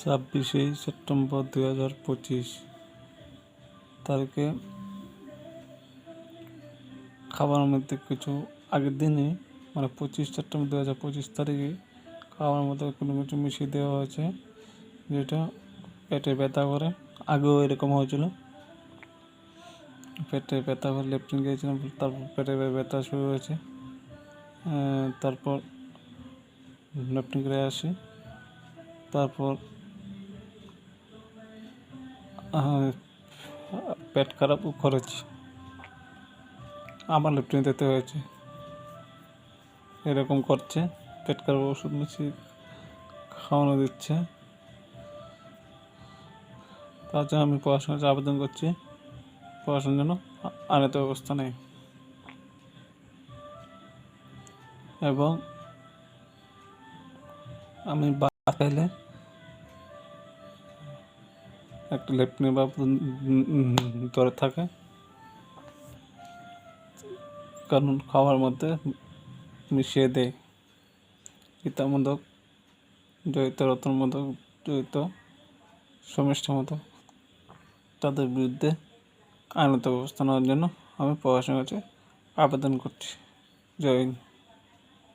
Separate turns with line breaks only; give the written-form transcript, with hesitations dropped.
26 September 2025 তারিখে খাবারের মধ্যে কিছু আগের দিনে মানে 25 সেপ্টেম্বর 2025 তারিখে খাবারের মধ্যে কোনো কিছু মিশিয়ে দেওয়া হয়েছে, যেটা পেটে ব্যথা করে। আগেও এরকম হয়েছিল, পেটে ব্যথা করে লেপটিন গিয়েছিলাম, তারপর পেটে ব্যথা শুরু হয়েছে। তারপর লেপটিন করে আসি, তারপর পেট খারাপ করেছি, আবার লেপটিন দিতে হয়েছে। এরকম করছে, পেট খারাপ ওষুধ মিশিয়ে খাওয়ানো দিচ্ছে। তার জন্য আমি পড়াশোনার আবেদন করছি, পড়াশোনার জন্য আইনত ব্যবস্থা নেই। এবং আমি বাঁচাইলে একটা লেপটিন বা ধরে থাকে, কারণ খাওয়ার মধ্যে মিশিয়ে দেয় গীতামূলক জড়িত রত্নমূলক জড়িত সমস্যামূলক, তাদের বিরুদ্ধে আইনত ব্যবস্থা নেওয়ার জন্য আমি প্রশাসনের কাছে আবেদন করছি। জয় হিন্দ।